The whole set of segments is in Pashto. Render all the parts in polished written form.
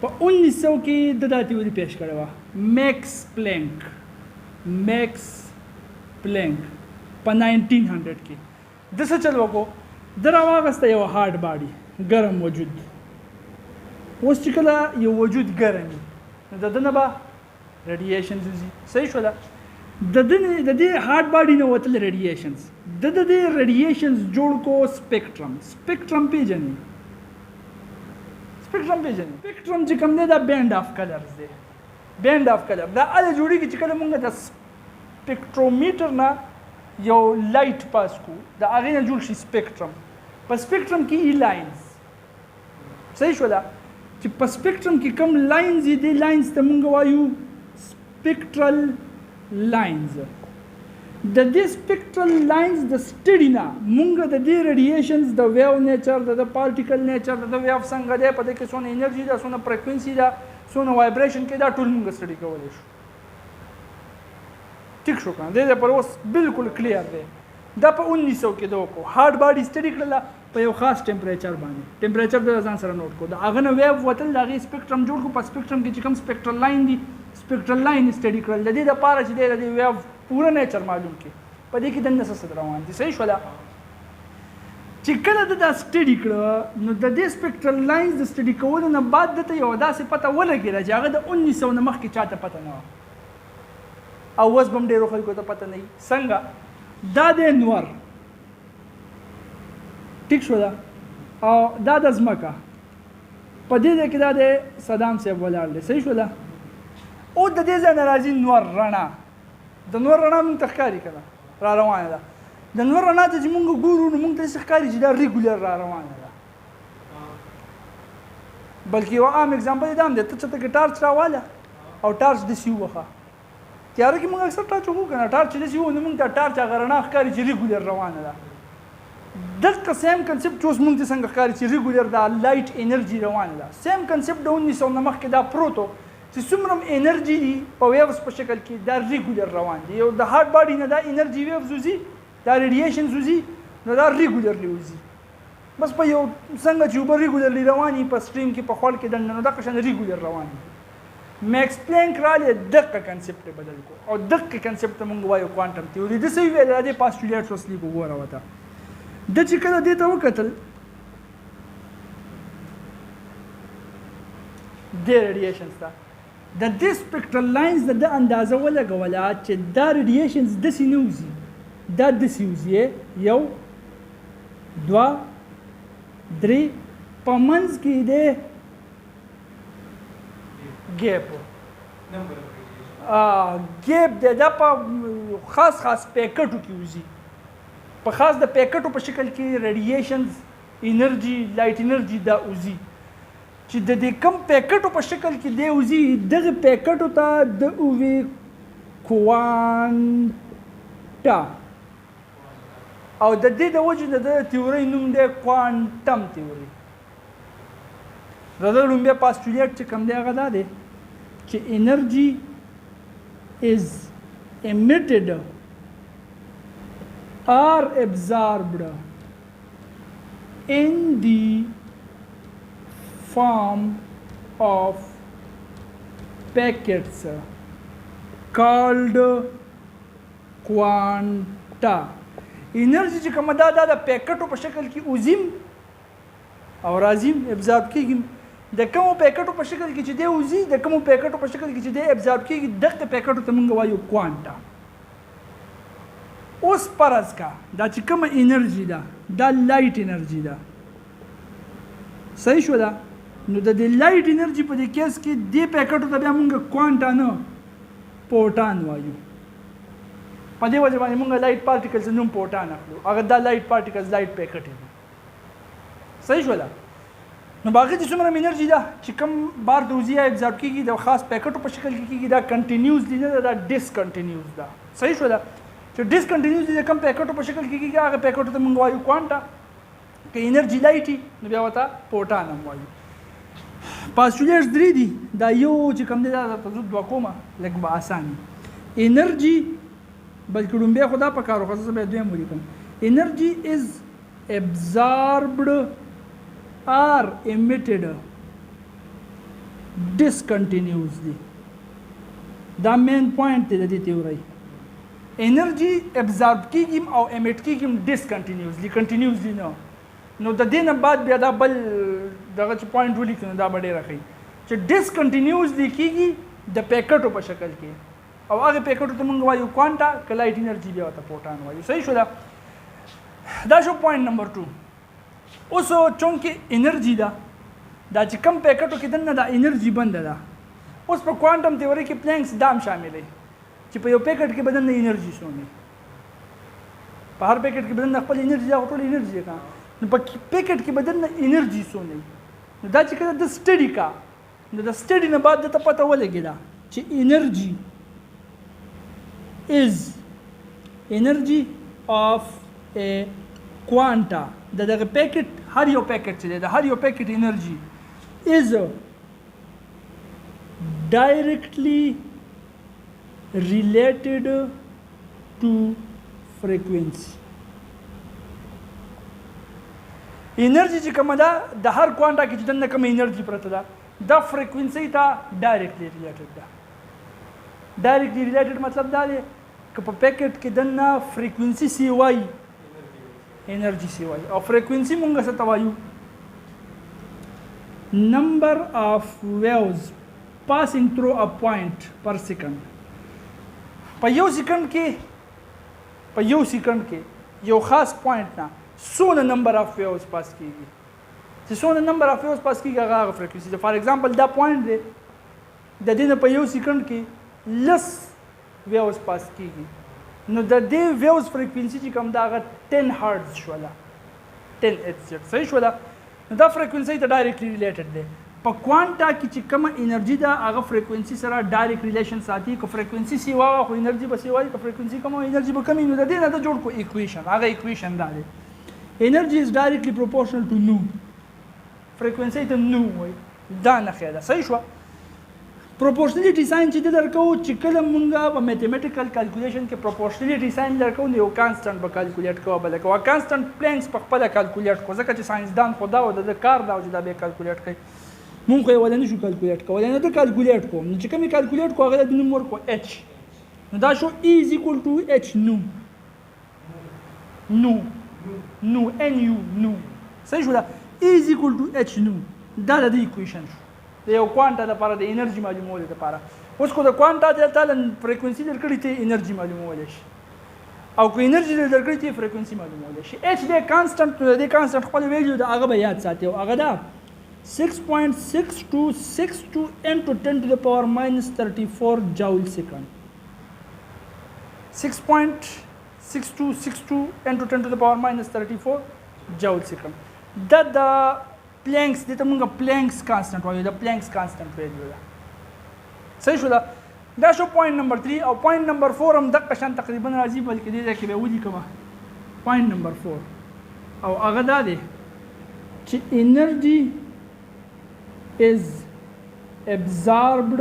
په 1900 کې د دا تیوري پیش کړې وه میکس پلینک په 1900 کې د څه چل وکړو د راواغسته یو هارډ باډي ګرم وجود اوس چې کله یو وجود ګرم وي نو د ده نه به ریډیشنز وځي صحیح شوله د دې هارډ باډي نه وتل ریډیشنز د دې ریډیشنز جوړ کو سپیکټرم پیژني سپیکټرم چې کوم دی دا بینډ اف کلرز دی بینډ اف کلر دا اله جوړیږي چې کله مونږ د سپیکټرومیټر نه یو لایټ پاس کو دا هغې نه جوړ شي سپیکټرم په سپیکټرم کې ای لاینز صحیح شوله چې په سپیکټرم کې کوم لاینز دي دې لاینز ته مونږ وایو سپیکټرل لاینز د دې سپیکټرل لاینز د سټډي نه مونږ د دې ریډیشنز د ویو نیچر د پارټیکل نیچر د ویو څنګه دی په دې کې څونه انرژي ده څونه فریکوینسي ده څونه وایبریشن کې دا ټول مونږ سټډي کولی شو ټیک شو کنه دې پر اوس بالکل کلیر دی دا په 1900 کې دا وکړو هارډ باډي سټډي کړله په یو خاص ټمپریچر باندې ټمپریچر د ځان سره نوٹ کو د هغه نه ویو وتل د هغې سپیکټرم جوړ کړو په سپیکټرم کې چې کوم سپیکټرل لاین دي سپیکټرل لاین سټډي کړل د دې دپاره چې دی د دې ویو پوره نیچر معلوم کړي په دې کې دننه څه روان دي صحیح شوله چې کله د دا سټډي کړه نو د دې سپیکټرل لاینز د سټډي کولو نه بعد دته یو داسې پته ولګېده چې هغه د 1900 نه مخکې چاته پته نه وه او اوس به هم ډېرو خلکو ته پته نه وي څنګه دا د نور ټیک شو ده او دا د ځمکه په دې ځای کې دا د صدام صاحب ولاړ دی صحیح شو ده او د دې ځای نه راځي نور رڼا د نور رڼا موږ ته ښکاري که نه را روانه ده د نور رڼا ته چې موږ ګورو نو موږ ته داسې ښکاري چې دا ریګولر را روانه ده بلکې یو عام اګزامپل یې دا هم دی ته چېرته کې ټارچ راواله او ټارچ داسې ووهه تیاره کې موږ اکثر ټارچ وکړو که نه ټارچ چې داسې وو نو موږ ته ټارچ هغه رڼا ښکاري چې ریګولر روانه ده دغه سیم کنسپټ چې اوس موږ ته څنګه ښکاري چې ریګولر دا لایټ انرژي روانه ده سیم کنسپټ د 1900 نه مخکې دا پروت و چې څومره انرژي دي په ویوز په شکل کې دا ریګولر روان دي یو د هارډ باډي نه دا انرژي ویوز وځي دا ریډیشنز وځي نو دا ریګولرلی وځي بس په یو څنګه چې اوبه ریګولرلی رواني په سټریم کې په خوړ کې دننه نو دغه شان ریګولر روان دي میکس پلانک رالی دقه کنسپټ بدل کو او دقه کنسپټ موږ وایو کوانټم تیوري د څه ویل د پاسټولیټس اوس لیکو ګوره وته د چې کله دې ته وکتل د ریډیشنز ته د دې سپیکټرل لاینز د اندازه ولګوله چې دا ریډیشنز داسې نه وځي دا داسې وځي یو دوه درې په منځ کې دی ګیپ دی دا په خاص پیکټو کې وځي په خاص د پیکټو په شکل کې ریډیشنز انرژي لایټ انرژي دا وځي چې د دې کم پیکټو په شکل کې دی وځي دغه پیکټو ته د اووي کوانټا او د دې د وجې د تیورۍ نوم دی کوانټم تیوري د ده لومبی پاسټولیټ چې کوم دی هغه دا دی چې انرژي is emitted or absorbed in the form of packets called quanta انرژي چې کومه دا د پیکټو په شکل کې وزیم او راځیم ابزارب کېږي د کومو پیکټو په شکل کې چې دی وځي د کومو پیکټو په شکل کې چې دی ابزارب کېږي دغه پیکټو ته موږ وایو کوانټا اوس فرض کا دا چې کومه انرژي ده دا لایټ انرژي ده صحیح شو ده نو د دې لایټ انرژي په دې کیس کې دې پیکټو ته بیا موږ کوانټا نه پوټان وایو په دې وجه باندې موږ لایټ پارټیکلز نوم پوټان اخلو هغه دا لایټ پارټیکلز لایټ پیکټ دي صحیح شو ده نو باقي چې څومره انرژي ده چې کوم بار د وځي ابزارب کېږي د خاص پیکټو په شکل کې کېږي دا کنټینیوس دي نه دا ډسکنټینیوس ده صحیح شو ده چې ډسکنټینیوس دي د کوم پیکټو په شکل کې کېږي هغه پیکټو ته موږ وایو کوانټا که انرژي لایټي نو بیا ورته پوټان هم وایو پاسټولیټس درې دي دا یو چې کوم دی دا درته زه دوه کومه لږ به اسان انرژي بلکې لومبی خو دا په کار وخت زه بیا دویم ولیکم انرژي از absorbed or emitted ډسکنټینیوز دي. دا مین پوینټ دی د دې تیوري. انرژي ابزارب کیږي او امیټ کیږي ډسکنټینیوزلی، کنټینیوزلی نه. نو د دې نه بعد بیا دا بل دغه چې پوینټ ولیکو نو دا به ډېره ښه چې ډسکنټینیوزلی کیږي د پیکټو په شکل کې، او هغه پیکټو ته موږ وایو کوانټا، که لایټ انرژي بیا ورته پروټان وایو. صحیح شو دا شو پوینټ نمبر 2. اوس چونکې انرژي ده، دا چې کم پیکټو کې دننه دا انرژي بنده ده. اوس په کوانټم تیوري کې پلانکس دام شامل دی چې په یو پیکټ کې بدن نه انرژي سونه، په هر پیکټ کې بدن خپل انرژي او ټول انرژي کا، نو په پیکټ کې بدن نه انرژي سونه. نو دا چې کله د سټډي کا، نو د سټډي نه بعد ته پته ولګیدا چې انرژي is energy of a quanta. دغه پیکټ هر یو پیکټ چې د هر یو پیکټ انرژي is directly related to frequency. انرژي چې کومه ده د هر کوانټا کې چې دنه کوم انرژي پرته ده دا فریکوینسي ته ډایرکټلی ریلیټډ ده. ډایرکټلی ریلیټډ مطلب دا دی که په پیکټ کې دنه فریکوینسي سی وای انرژي سی وای، او فریکوینسي مونږ څه ته وایو number of waves passing through a point per second. په یو سکند کې یو خاص پوینټ نه څونه نمبر اف ویوز پاس کیږي، چې څونه نمبر اف ویوز پاس کیږي هغه فریکوینسي ده. فار ایگزامپل دا پوینټ دی، د دې نه په یو سکند کې لس ویوز پاس کیږي، نو د دې ویوز فریکوینسي چې کوم دا هغه 10 هرتز شوله، 10 هرتز. صحیح شوله. نو دا فریکوینسي ته ډایرکټلی ریلیټډ دی. په کوانټا کې چې کومه انرژي ده هغه فریکوینسي سره ډایرکټ ریلیشن ساتي. که فریکوینسي سی وای خو انرژي به سی وای، که فریکوینسي کومه انرژي به کمی. نو د دې نه د جوړ کو ایکویشن، هغه ایکویشن دا دی انرژي از ډایرکټلی پروپورشنل ټو نو. فریکوینسي ته نو وای، دا نه خیاله. صحیح شو. پروپورشنلیټي ساين چې درکو چې کله مونږه په میتھمیټیکل کیلکولیشن کې پروپورشنلیټي ساين درکو نو یو کانستانت به کیلکولیټ کوو، بل کوو کانستانت پلانکس په خپل کیلکولیټ کو، ځکه چې ساينسدان خدا او د کار دا چې دا به کیلکولیټ کوي. مونږ یې ولنه شو کیلکولیټ کوو، ولنه ته کیلکولیټ کوم، نو چې کوم کیلکولیټ کوو هغه د نوم ورکو h. نو دا شو E is equal to h نو نو nu نو. صحیح شو. دا E is equal to h نو دا د ایکویشن شو د یو کوانټا لپاره د انرژي معلومولو لپاره. اوس کو د کوانټا د تعالی فریکوینسي درکړی ته انرژي معلومول شي، او کو انرژي درکړی ته فریکوینسي معلومول شي. h د کانستانت، د کانستانت خپل ویلیو د هغه به یاد ساتي، او هغه دا 6.6262 into 10 to the power minus 34 joule second. 6.6262 into 10 to the power minus 34 joule second. دا د پلانکس دې ته موږ پلانکس کانستانت وایو، د پلانکس کانستانت ویلیو ده. صحیح شو. دا شو پوینټ نمبر 3. او پوینټ نمبر 4 هم دغه شان تقریبا راځي، بلکې دې کې به ولیکم پوینټ نمبر 4، او هغه دا دی چې انرژي is absorbed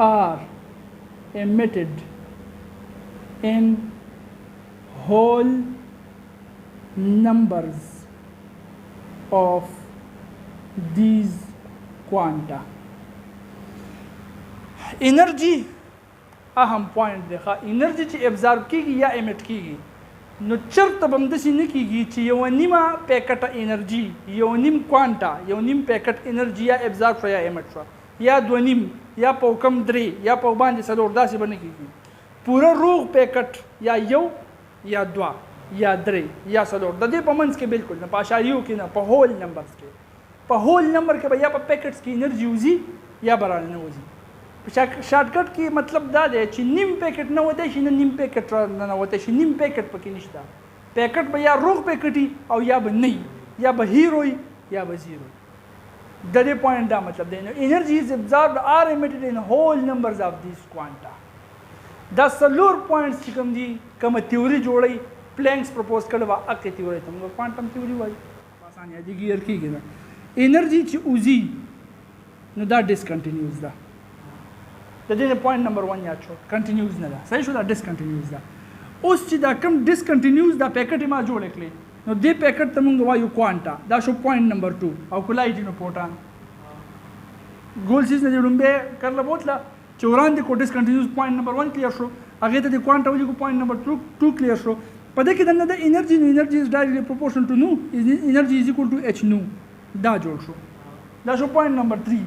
or emitted in whole numbers of these quanta. انرژي اهم پوینټ دی. انرژي چې ابزارب کیږي یا امیټ کیږي، نو چرته به همداسې نه کیږي چې یو نیمه پیکټه انرژي، یو نیم کوانټا، یو نیم پیکټ انرژي یا ابزارب شوه یا امیټ شوه، یا دو نیم، یا په کم درې، یا په باندې څلور، داسې به نه کیږي. پوره روغ پیکټ یا یو یا دوه یا درې یا څلور، د دې په منځ کې بالکل نه، په اشاریو کې نه، په هول نمبرز کې. په هول نمبر کې به یا په پیکټس کې انرژي وځي یا به رانه وځي. په شارټکټ کې مطلب دا دی چې نیم پیکټ نه وتی شي، نه نیم پیکټ نه وتی شي، نیم پیکټ پکې نشته. پیکټ به یا روغ پیکټي او یا به نه، یا به هیروي یا به زیرو. د دې پوینټ دا مطلب دی. انرژي از ابزاربډ آر امیټډ ان هول نمبرز اف دیز کوانټا. دا څلور پوینټس چې کوم دي، کومه تیوري جوړوي پلانکس پروپوز کړی وه، هغې تیوري ته موږ کوانټم تیوري وایو. په اسانه یادېږي هر کېږي نه. انرژي چې وځي نو دا ډسکنټینیوز ده. د دې پوینټ نمبر 1 یاد شو، کنټینیوز نه ده. صحیح شو. دا ډسکنټینیوز ده. اوس چې دا کم ډسکنټینیوز دا پیکټ ما جوړ کړی، نو دې پیکټ ته موږ وایو کوانټا. دا شو پوینټ نمبر 2. او کو لایټ نو پروټان. ګول سیز نه د لومبه کرله بوتله چې وړاندې کو ډیسکنټینیوس پوینټ نمبر 1 کلیر شو هغه ته د کوانټم ولیکو پوینټ نمبر 2 کلیر شو په دې کې دنه د انرژي از ډایرکټلی پروپورشن ټو نو انرژي از ایکوال ټو اچ نو دا جوړ شو دا شو پوینټ نمبر 3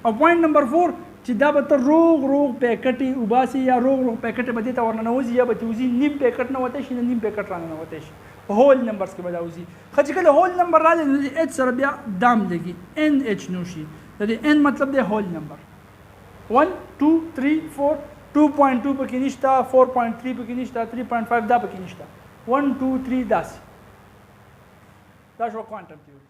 او پوینټ نمبر 4 چې دا به تر روغ پیکټي وباسي یا روغ پیکټي به دې ته ورننوځي یا به توزي نیم پیکټ نه وته شي نیم پیکټ رانه وته شي هول نمبرز کې به دا وځي خو چې کله هول نمبر راځي نو د اچ سره بیا دام لګي ان اچ نو شي د دې ان مطلب دی هول نمبر 1 2 3 4 2.2 پکې نشته 4.3 پکې نشته 3.5 دا پکې نشته 1 2 3 داسې دا شو کوانټم تھیوري